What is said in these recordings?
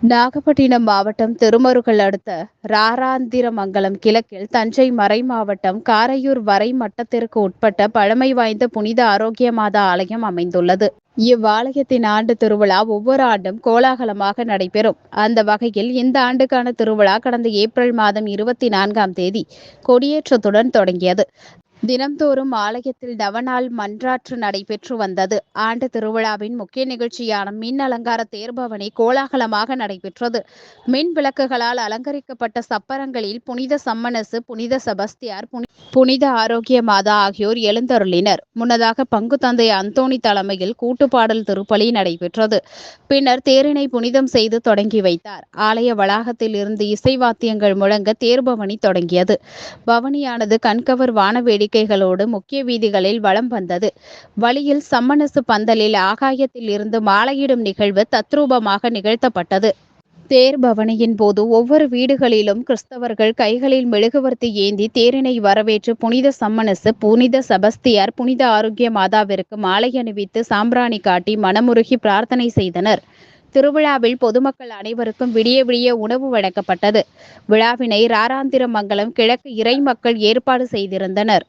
நாகப்பட்டினம் மாவட்டம் திருமருகல் அடுத்த ராராந்திரமங்கலம் கிழக்கில் தஞ்சை மறைமாவட்டம் காரையூர் வரை மட்டத்திற்கு உட்பட்ட பழமை வாய்ந்த புனித ஆரோக்கிய மாதா ஆலயம் அமைந்துள்ளது. இவ்வாலயத்தின் ஆண்டு திருவிழா ஒவ்வொரு ஆண்டும் கோலாகலமாக நடைபெறும். அந்த வகையில் இந்த ஆண்டுக்கான திருவிழா கடந்த ஏப்ரல் மாதம் 24ஆம் தேதி கொடியேற்றத்துடன் தொடங்கியது. தினம்தோறும் ஆலயத்தில் நவநாள் மன்றாற்று நடைபெற்று வந்தது. ஆண்டு திருவிழாவின் முக்கிய நிகழ்ச்சியான மின் அலங்கார தேர்பவனி கோலாகலமாக நடைபெற்றது. மின் விளக்குகளால் அலங்கரிக்கப்பட்ட சப்பரங்களில் புனித சம்மனசு, புனித செபஸ்தியார், புனித ஆரோக்கிய மாதா ஆகியோர் எழுந்தருளினர். முன்னதாக பங்கு தந்தை அந்தோணி தலைமையில் கூட்டுப்பாடல் திருப்பலி நடைபெற்றது. பின்னர் தேரினை புனிதம் செய்து தொடங்கி வைத்தார். ஆலய வளாகத்தில் இருந்து இசை வாத்தியங்கள் முழங்க தேர்பவனி தொடங்கியது. பவனியானது கண்கவர் வான வேடிக்கைகளோடு முக்கிய வீதிகளில் வலம் வந்தது. வழியில் சம்மனசு பந்தலில் ஆகாயத்தில் இருந்து மாலையிடும் நிகழ்வு தத்ரூபமாக நிகழ்த்தப்பட்டது. தேர் பவனியின் போது ஒவ்வொரு வீடுகளிலும் கிறிஸ்தவர்கள் கைகளில் மெழுகுவர்த்தி ஏந்தி தேரினை வரவேற்று புனித சம்மனசு, புனித செபஸ்தியார், புனித ஆரோக்கிய மாதாவிற்கு மாலை அணிவித்து சாம்பிராணி காட்டி மனமுருகி பிரார்த்தனை செய்தனர். திருவிழாவில் பொதுமக்கள் அனைவருக்கும் விடிய விடிய உணவு வழங்கப்பட்டது. விழாவினை ராராந்திரமங்கலம் கிழக்கு இறை மக்கள் ஏற்பாடு செய்திருந்தனர்.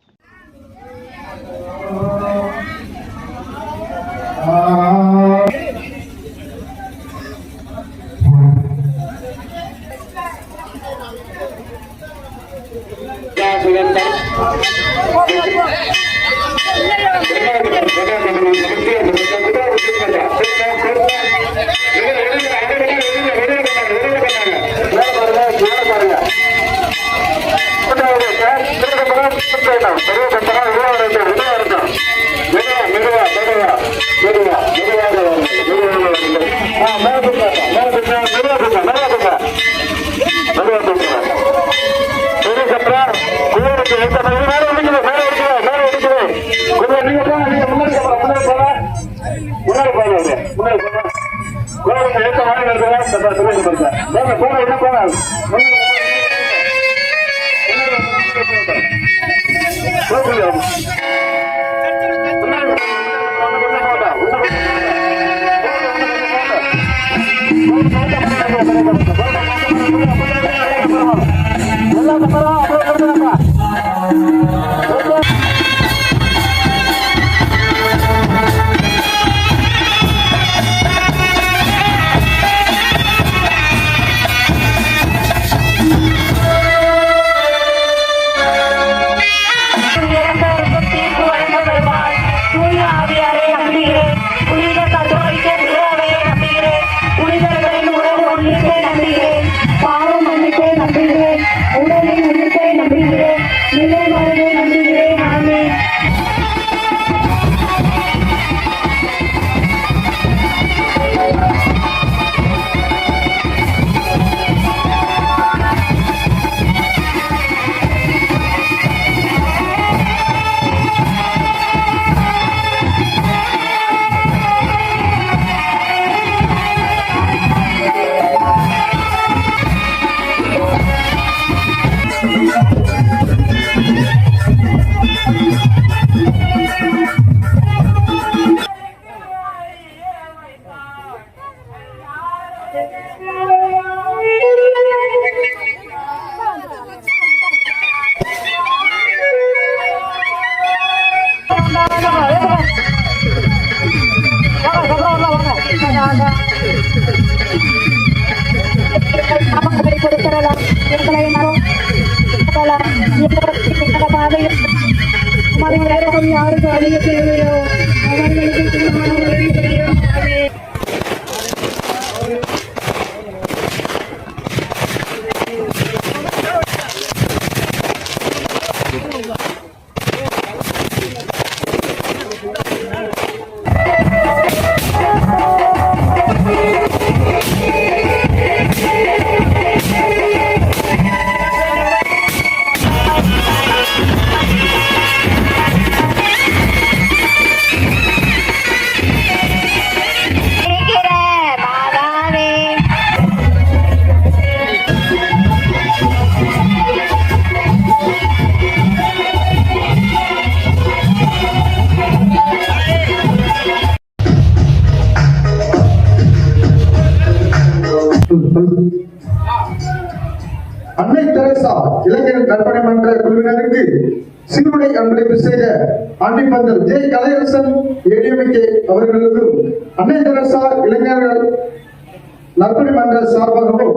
யாருக்கு அதிக தேவையோ அவர்களுக்கு அன்னை தெரசா இளைஞர் நற்பணி மன்ற குழுவினருக்கு சிறுவனை அன்பளிப்பு செய்த ஆண்டிப்பந்தல் ஜே கலையரசன் ஏடிஎம்கே அவர்களுக்கும் அன்னை தெரசா இளைஞர்கள் நற்பணி மன்ற சார்பாகவும்